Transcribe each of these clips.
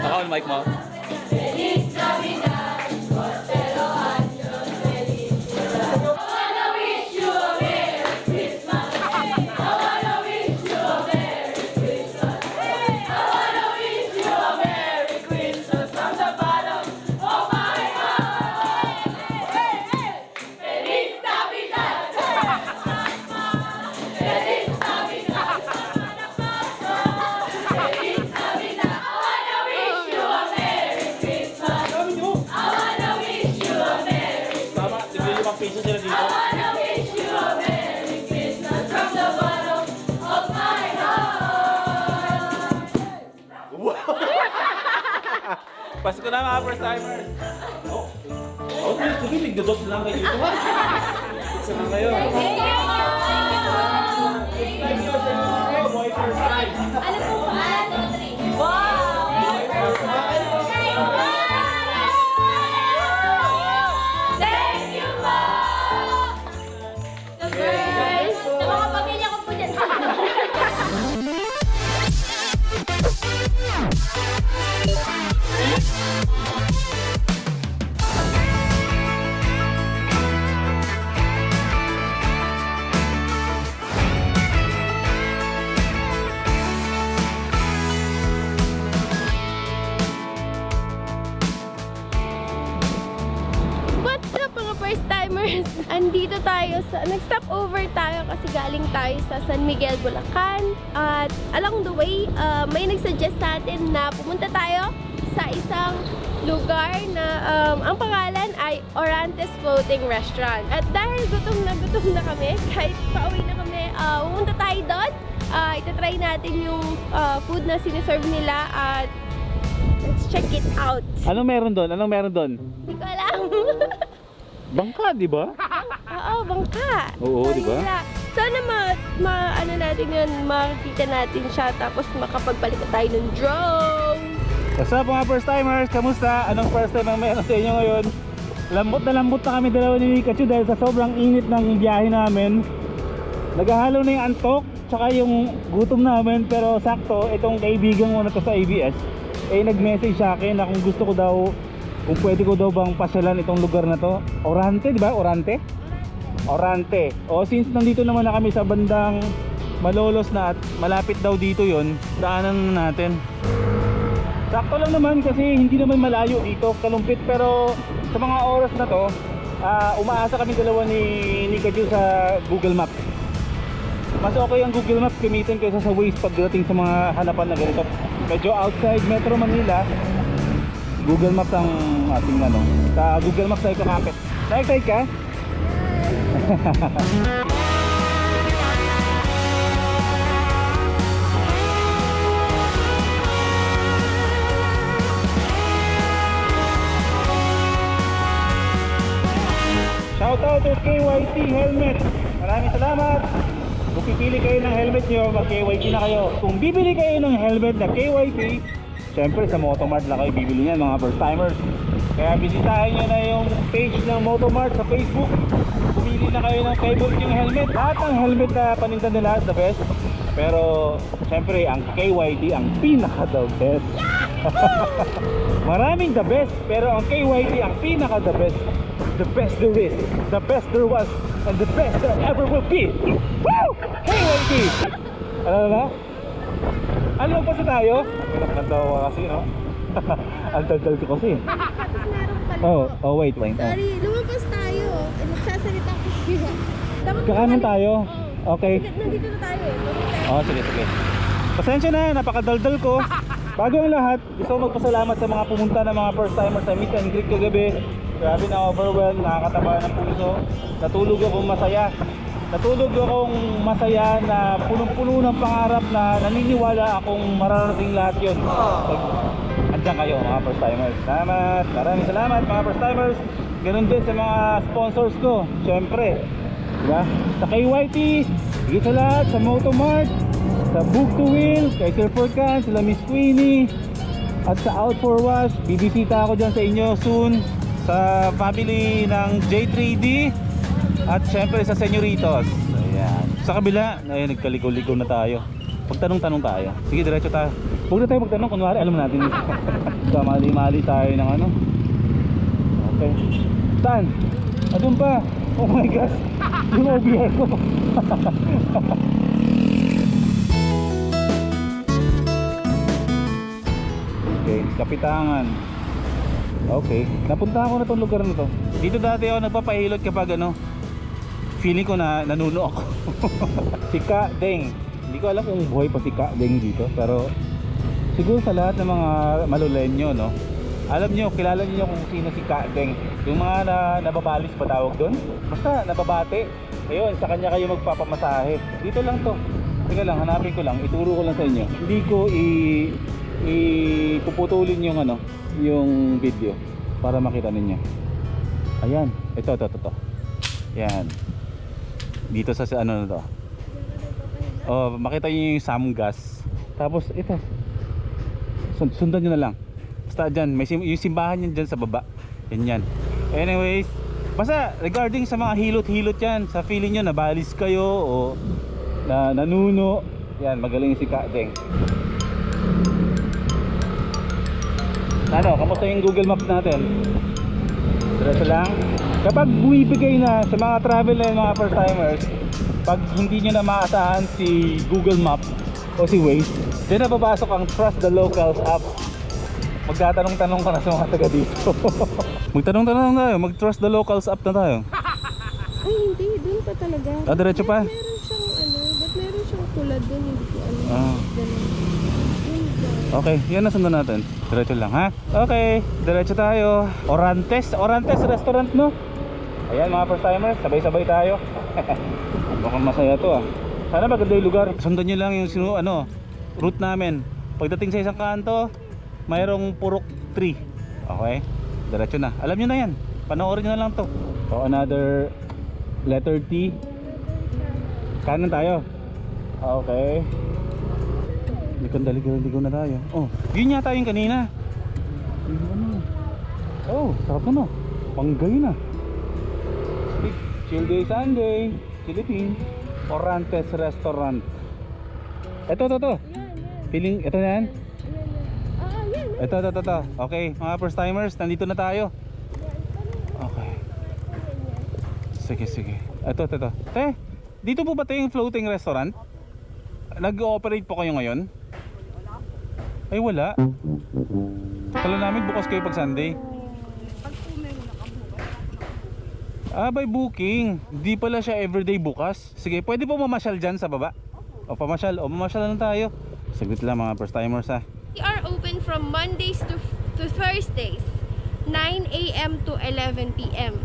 Baka on mic mo. Piso sila dito. Pasko na mga first timers. Oh, sige, tigdados lang kayo dito ha. Isa lang kayo. Thank you sa inyo, boy first time. Ano po? 1, 2, 3. Wow! Thank you po! The best! Sa mga pamilya ko po dyan. What's up mga first timers? Andito tayo sa, nag-stop over tayo kasi galing tayo sa San Miguel, Bulacan. At along the way, may nagsuggest sa atin na pumunta tayo sa isang lugar na ang pangalan ay Orantes Floating Restaurant. At dahil gutom na kami, kahit pauwi na kami, pumunta tayo doon. Itatry natin yung food na siniserve nila at let's check it out. Anong meron doon? Anong meron doon? Hindi ko alam. Bangka, di ba? Oo, bangka. Oo, di ba? Sana ano natin yun, makikita natin siya tapos makapagpalit na tayo ng drone. What's up mga first timers? Kamusta? Anong first time ang meron sa inyo ngayon? Lambot na kami dalawa ni Pikachu dahil sa sobrang init ng biyahe namin. Naghahalo na yung antok tsaka yung gutom namin, pero sakto itong kaibigan mo na to sa ABS nag-message sa akin na kung gusto ko daw, kung pwede ko daw bang pasyalan itong lugar na to. Orante, di ba? Orante? Orante. O since nandito naman na kami sa bandang Malolos na at malapit daw dito yon, daanan na natin. Sakto lang naman kasi hindi naman malayo dito, kalumpit, pero sa mga oras na to, umaasa kami dalawa ni Kaju sa Google Maps. Mas okay ang Google Maps gamitin kaysa sa Waze pagdating sa mga hanapan na ganito. Medyo outside Metro Manila, Google Maps ang ating ano. Sa Google Maps tayo kakapit. Excited ka? Shoutout to KYT Helmet. Maraming salamat. Kung pipili kayo ng helmet nyo, mag-KYT na kayo. Kung bibili kayo ng helmet na KYT, syempre sa Motomart lang kayo bibili yan mga first timers. Kaya bisitahin nyo na yung page ng Motomart sa Facebook. Pumili na kayo ng favorite yung helmet. Lahat ng helmet na paninda nila the best. Pero syempre ang KYT ang pinaka the best. Maraming the best, pero ang KYT ang pinaka the best. The best there is, the best there was, and the best there ever will be. Woo! KYT! Ano na? Ano pa sa tayo? Pinagkantawa kasi, no? Ang daldal ko kasi. Tapos meron pa Oh, wait. Sorry, lumabas tayo. Nagsasalita ko siya. Kakanan tayo? Oo. Okay. Nandito na tayo eh. Sige. Pasensya na, napakadaldal ko. Bago ang lahat, gusto ko magpasalamat sa mga pumunta ng mga first timers sa meet and greet kagabi. Grabe na overwhelmed, nakakataba ng puso. Natulog akong masaya na punong-puno ng pangarap na naniniwala akong mararating lahat yun. Andiyan kayo mga first timers. Salamat, maraming salamat mga first timers. Ganun din sa mga sponsors ko, syempre, diba? Sa KYT, higit sa lahat, sa Motomart, sa Book to Wheel, kay Sir Furkan, sila Miss Queenie, at sa Out for Wash. Bibisita ako dyan sa inyo soon, sa family ng J3D, at syempre sa Señoritos. Ayan. Sa kabila, ayun, nagkaliko-liko na tayo. Pagtanong-tanong tayo. Sige, diretso tayo. Huwag na tayo magtanong, kunwari alam natin. Kamali-mali tayo ng ano. Okay. Saan? Adun pa. Oh my gosh. Yung OBR ko. Okay, Kapitangan. Okay, napunta ako na tong lugar na to. Dito dati ako nagpapahilot kapag ano, feeling ko na nanuno ako. Si Ka Deng. Hindi ko alam kung buhay pa si Ka Deng dito, pero siguro sa lahat ng mga malulenyo, no? Alam nyo, kilala niyo kung sino si Ka Deng. Yung mga nababalis pa tawag doon. Basta nababate. Ayun, sa kanya kayo magpapamasahe. Dito lang to. Teka lang, hanapin ko lang. Ituro ko lang sa inyo. Hindi ko ipuputulin yung ano, yung video para makita ninyo. Ayan, ito. Yan. Dito sa ano na to. Oh, makita niyo yung Samgas. Tapos ito. Sundan niyo na lang. Basta dyan, may yung simbahan yan dyan sa baba. Yan. Anyways, basta regarding sa mga hilot-hilot yan, sa feeling nyo nabalis kayo o nanuno, yan, magaling si Ka Deng. Ano, kamusta yung Google Maps natin? Diretso lang. Kapag bumibigay na sa mga travel and mga first timers, pag hindi nyo na maasahan si Google Maps o si Waze, dyan na papasok ang Trust the Locals app. Magtatanong-tanong ka na sa mga taga dito. Magtanong-tanong tayo, mag-Trust the Locals app na tayo. Ay, hindi. Doon pa talaga. Ah, diretso pa? Meron siyang ba't meron siyang tulad doon? Hindi ko alam. Ah. Ganun. Okay, yan na sundan natin. Diretso lang ha. Okay, diretso tayo. Orantes restaurant, no? Ayan mga first timers, sabay-sabay tayo. Mukhang masaya to ah. Sana maganda yung lugar. Sundan nyo lang yung route namin. Pagdating sa isang kanto, mayroong purok tree. Okay, diretso na. Alam nyo na yan, panoorin nyo na lang to. So another letter T. Kanan tayo. Okay. Ligon na tayo. Oh, yun yata yung kanina. Oh, sarap na. Panggay na. Chill day Sunday, Philippines. Orantes restaurant. Ito. Feeling, ito na yan. Ito. Okay, mga first timers, nandito na tayo. Okay. Sige. Ito. Dito po ba ito yung floating restaurant? Nag-ooperate po kayo ngayon? Ay wala. Kala namin bukas kayo pag Sunday. Ah, by booking. Di pala siya everyday bukas. Sige, pwede po mamasyal dyan sa baba? O mamasyal na lang tayo. Saglit lang mga first timers ha. We are open from Mondays to Thursdays, 9 a.m. to 11 p.m.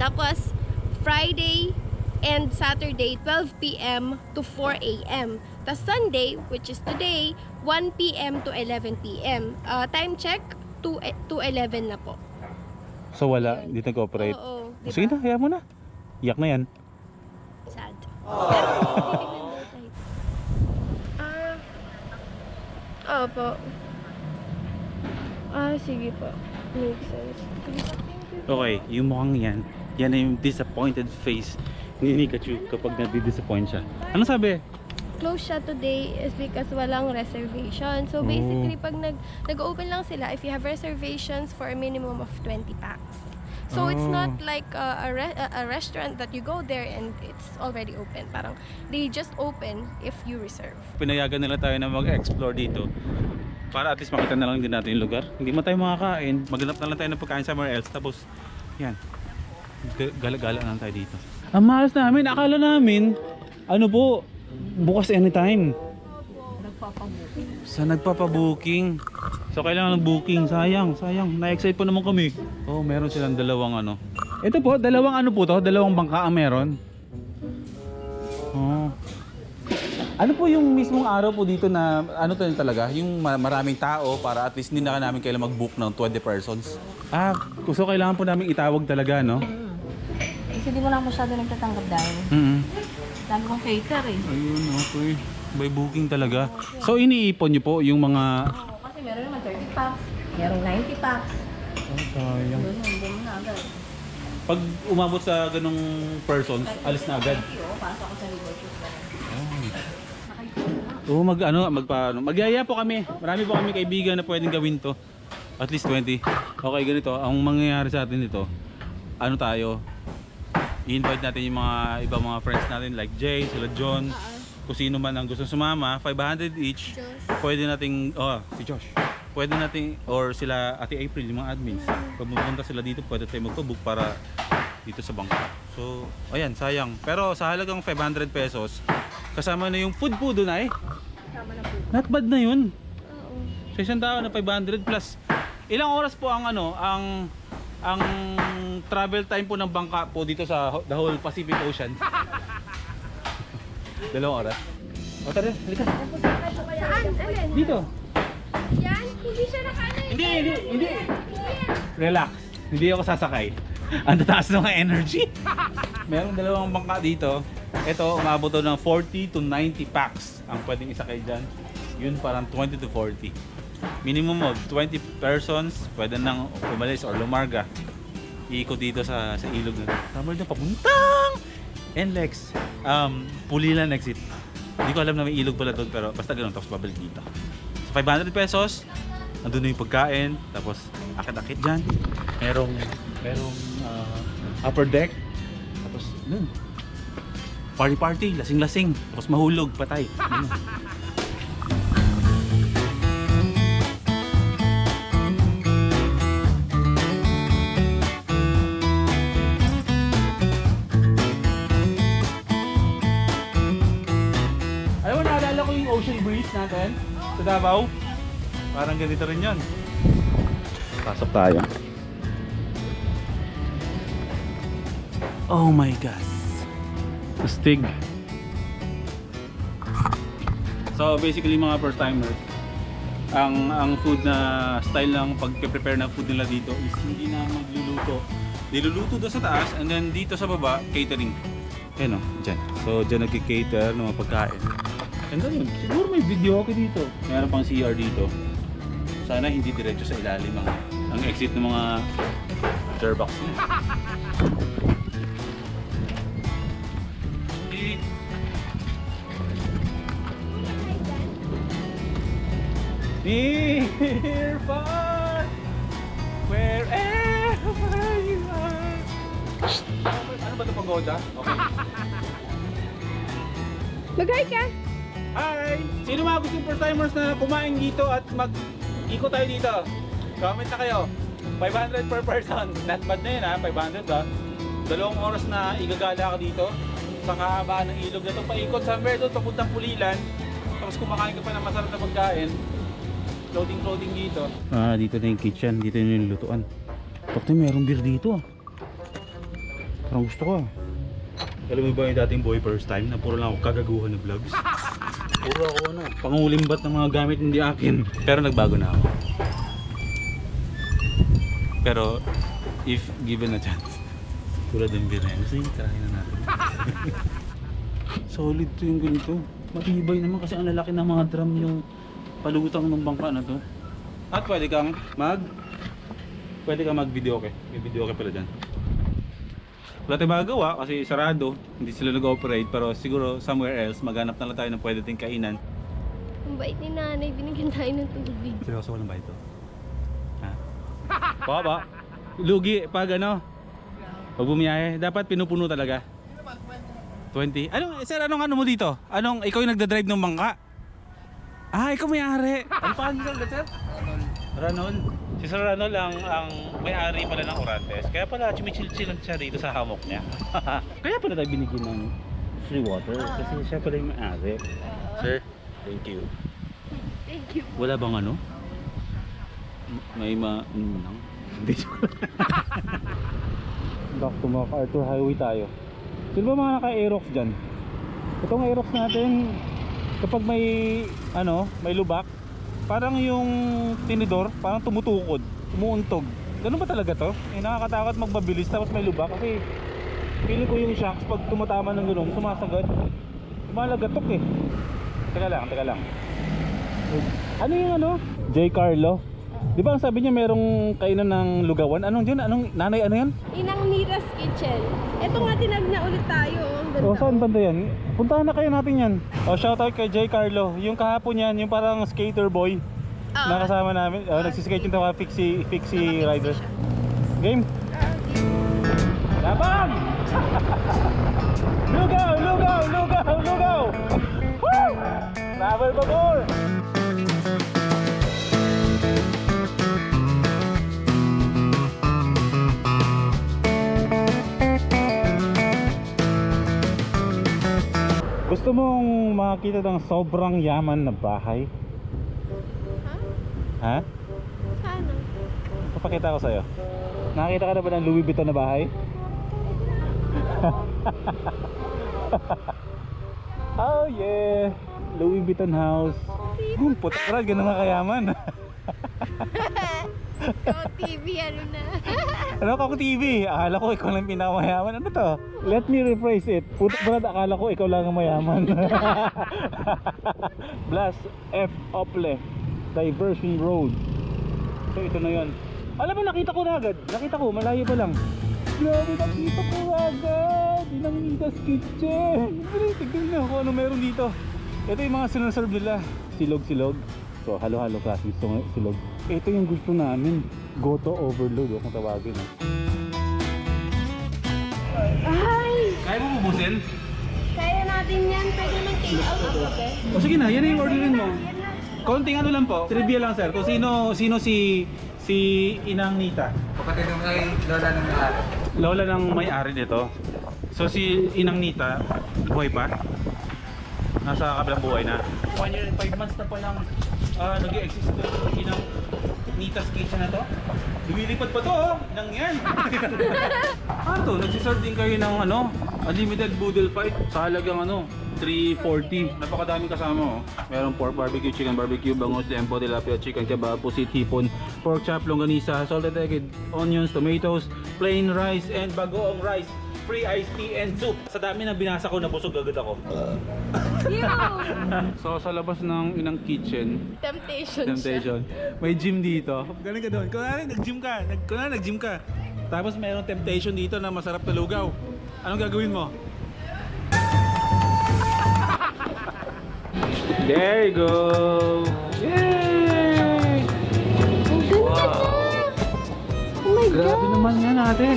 Tapos Friday and Saturday, 12 p.m. to 4 a.m. Tapos Sunday, which is today, 1 p.m. to 11 p.m. Time check, 2 to 11 na po. So wala, hindi nag-ooperate. Oo, diba? Sige na, kaya mo na. Iyak na yan. Sad. Opo. Sige po. Makes sense. Okay, yung mukhang yan na yung disappointed face ni Nikachu kapag nadi-disappoint siya. Ano sabi? Close siya today is because walang reservation. So basically, pag nag-open lang sila, if you have reservations for a minimum of 20 packs. So it's not like a restaurant that you go there and it's already open. Parang they just open if you reserve. Pinayagan nila tayo na mag-explore dito para at least makita na lang din natin yung lugar. Hindi man tayo makakain, maghanap na lang tayo ng pagkain somewhere else. Tapos yan, gala-gala na lang tayo dito. Ang malas namin, akala namin bukas anytime. Nagpapabooking. So kailangan ng booking. Sayang. Na-excite po naman kami. Oh, meron silang dalawang Ito po, dalawang dalawang bangka ang meron. Oh. Ano po yung mismong araw po dito na talaga? Yung maraming tao para at least hindi na namin kailangan mag-book ng 20 persons. Ah, so kailangan po namin itawag talaga, no? Kasi di mo lang masyado nagtatanggap dahil. Dami kong cater eh. Ayun, okay. By booking talaga. So iniipon nyo po yung mga... Oo, kasi meron naman 30 packs, merong 90 packs. Oh, sayang. Doon na agad. Pag umabot sa ganong persons, alis na agad. Oo, pasok ako sa liver shoes. Oo, magyaya po kami. Marami po kami kaibigan na pwedeng gawin to. At least 20. Okay, ganito. Ang mangyayari sa atin dito, ano tayo? I-invite natin yung mga ibang mga friends natin like Jay, sila John. Kung sino man ang gusto sumama, 500 each. Pwede nating, si Josh. Pwede nating, or sila Ate April, yung mga admins. Pag pumunta sila dito, pwede tayo magpa-book para dito sa bangka. So, ayan, sayang. Pero sa halagang 500 pesos, kasama na yung food po doon ay. Kasama na po. Not bad na yun. Oo. Sa isang tao na 500 plus. Ilang oras po ang ang travel time po ng bangka po dito sa the whole Pacific Ocean? 2 oras. O tara, halika. Saan? Alin? Dito. Yan? Hindi siya nakaano. Hindi. Relax. Hindi ako sasakay. Ang tataas ng energy. Merong 2 bangka dito. Ito, umabot to ng 40 to 90 packs ang pwedeng isakay dyan. Yun parang 20 to 40. Minimum of 20 persons pwede nang umalis or lumarga. Iikot dito sa ilog na. Tama dyan, papuntang NLEX. Pulilan exit. Hindi ko alam na may ilog pala doon, pero basta ganun, tapos babalik dito. So 500 pesos, nandun na yung pagkain, tapos akit-akit dyan. Merong upper deck, tapos nun. Party, lasing-lasing, tapos mahulog, patay. Yun. Alam mo, naalala ko yung ocean breeze natin sa Davao. Parang ganito rin yun. Pasok tayo. Oh my God. Astig. So basically mga first timers, ang food na style ng pag-prepare ng food nila dito is hindi na magluluto. Niluluto doon sa taas and then dito sa baba, catering. Ayan o, dyan. So dyan nag-cater ng mga pagkain. And then yun, siguro may video okay dito. Mayroon pang CR dito. Sana hindi diretso sa ilalim ang exit ng mga jarbox nila. Near, far, wherever you are. Ano ba ito, pagoda? Okay. Mag-hi ka! Hi! Sino mga gustong first timers na kumain dito at mag-ikot tayo dito? Comment na kayo. 500 per person. Not bad na yun ha, 500 ba? 2 oras na igagala ka dito. Sa kahabaan ng ilog na ito. Paikot somewhere doon, papuntang Pulilan. Tapos kumakain ka pa ng masarap na pagkain. Floating dito. Dito na yung kitchen. Dito na yung lutuan. Bakit merong beer dito ah. Parang gusto ko ah. Alam mo ba yung dating boy first time na puro lang ako kagaguhan ng vlogs? Puro ako pangulimbat ng mga gamit hindi akin. Pero nagbago na ako. Pero if given a chance, tulad ng beer na yan, kasi tarahin na natin. Solid to yung ganito. Matibay naman kasi ang lalaki ng mga drum yung palutang ng bangka na to. At pwede kang mag-video okay. May video okay pala dyan. Wala tayong magagawa kasi sarado. Hindi sila nag-operate, pero siguro somewhere else maghanap na lang tayo ng pwede tayong kainan. Ang bait ni nanay, binigyan tayo ng tubig. Seryoso walang ba ito? Ha? Baba. Lugi pag pag bumiyahe, dapat pinupuno talaga. 20. Anong ano mo dito? Ikaw yung nagda-drive ng bangka? Ikaw may-ari. Ano pa ang sir? Ranol. Si Sir Ranol ang may-ari pala ng Orantes. Kaya pala chumichill-chill siya dito sa hammock niya. Kaya pala tayo binigyan ng free water. Kasi siya pala yung may-ari. Sir, thank you. Thank you. Wala bang may hindi siya. Back to MacArthur Highway tayo. Sino ba mga naka-Aerox dyan? Itong Aerox natin, kapag may lubak, parang yung tinidor, parang tumutukod, umuuntog. Ganun ba talaga to? Nakakatakot magbabilis tapos may lubak kasi feeling ko yung shocks pag tumatama ng gano'n, sumasagad. Lumalagatok eh. Teka lang. Ano yung J. Carlo? Di ba ang sabi niya merong kainan ng lugawan? Anong dyan? Nanay, ano yan? Inang Nira's Kitchen. Ito nga, tinag na ulit tayo. banda. O, saan banda yan? Puntahan na kayo natin yan. O, shoutout kay Jay Carlo. Yung kahapon yan, yung parang skater boy. Na kasama namin. O, nagsiskate yung tawa, fixie rider. Game? Laban! Lugaw! Lugaw! Lugaw! Lugaw! Woo! Travel pa more! Gusto mong makakita ng sobrang yaman na bahay? Ha? Sana. Papakita ko sa'yo. Nakakita ka na ba ng Louis Vuitton na bahay? Oh yeah! Louis Vuitton house. Putak ka, ganun na kayaman. Ikaw TV, ano na? Ano ka TV? Akala ko ikaw lang pinakamayaman. Ano to? Let me rephrase it. Putak brad, akala ko ikaw lang ang mayaman. Blast F Ople Diversion Road. So ito na yon. Alam mo, nakita ko na agad. Nakita ko, malayo pa lang. Grabe, nakita ko agad. Inang Nitas Kitchen. Tignan na kung ano meron dito. Ito yung mga sinaserve nila. Silog-silog. So halo-halo klase silog. Ito yung gusto namin. Goto overload kung tawagin. Ay! Kaya mo bubusin? Kaya natin yan. Pwede naman take out ako, okay? O sige na, yan na yung orderin mo. Yan na. Konting ano lang po, trivia lang sir. Kung sino si Inang Nita. Kapatid ng kay Lola ng may-ari. Lola ng may-ari nito. So si Inang Nita, buhay pa? Nasa kabilang buhay na. 1 year and 5 months na palang nag-i-exist yung Inang Nita's Kitchen na to. Lumilipad pa to, oh. Nang yan. Ano to? Nagsiserve din kayo ng unlimited boodle fight sa halagang 340. Napakadaming kasama, oh. Meron pork barbecue, chicken barbecue, bangus, lempo, tilapia, chicken kebab, pusit, hipon, pork chop, longganisa, salted egg, onions, tomatoes, plain rice, and bagoong rice. Free iced tea and soup. Sa dami ng binasa ko, nabusog agad ako. Ew! So sa labas ng Inang Kitchen, Temptation siya. may gym dito. Galing ka doon. Kunwari nag-gym ka. Tapos mayroong temptation dito na masarap na lugaw. Anong gagawin mo? There you go! Yay! Ang ganda niya! Oh my Grabe God! naman yan, ate.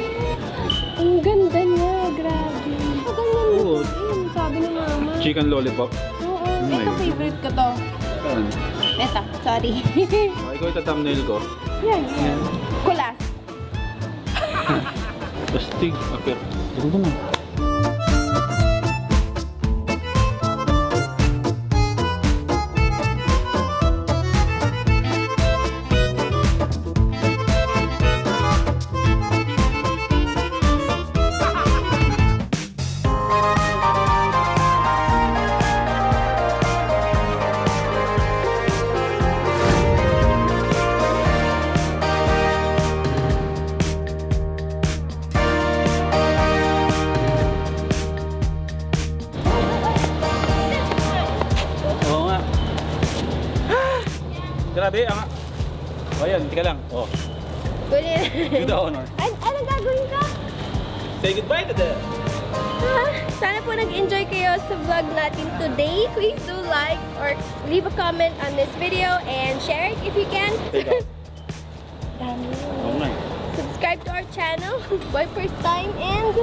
Ang ganda niya, grabe. Ang ganda Oo. niya. Sabi ni mama. Chicken lollipop. Oo, my ito God. favorite ko to. Saan? Ito, sorry. Ikaw ito thumbnail ko. Yan, yan. Kulas. Bastig. Apir. Ito na. Oo nga. Grabe, O yan, tika lang. Oh. Do the honor. Anong gagawin ko? Say goodbye to them. Sana po nag-enjoy kayo sa vlog natin today. Please do like or leave a comment on this video and share it if you can. Take out. Dami. Oo nga. Subscribe to our channel, Boy First Time, and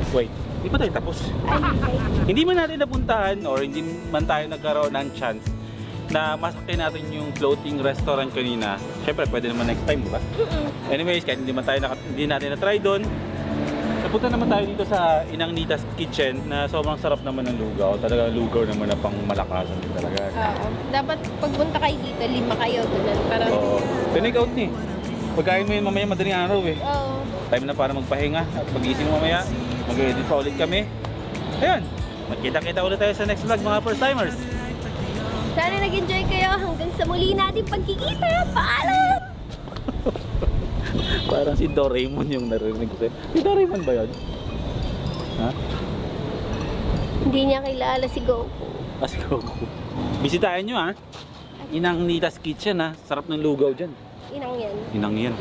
Wait, di pa tayo tapos. Hindi man natin napuntahan or hindi man tayo nagkaroon ng chance na masakyan natin yung floating restaurant kanina. Siyempre, pwede naman next time, di ba? Anyways, kahit hindi natin na-try doon, napunta naman tayo dito sa Inang Nita's Kitchen na sobrang sarap naman ng lugaw. Talaga lugaw naman na pang malakasan din talaga. Oo. Dapat pagpunta kayo dito, 5 kayo. Ganun. Parang, Oo. Pinake out ni. Pagkain mo yun mamaya madaling araw eh. oo. Time na para magpahinga at pag-gising mo mamaya, mag-edit pa ulit kami. Ayun, magkita-kita ulit tayo sa next vlog mga first timers. Sana nag-enjoy kayo hanggang sa muli natin pagkikita. Paalam! Parang si Doraemon yung narinig ko sa'yo. Si Doraemon ba yun? Ha? Hindi niya kilala si Goku. Let's go. Bisitahin nyo ha. Inang Nita's Kitchen ha. Sarap ng lugaw dyan. Inang yan. Inang yan.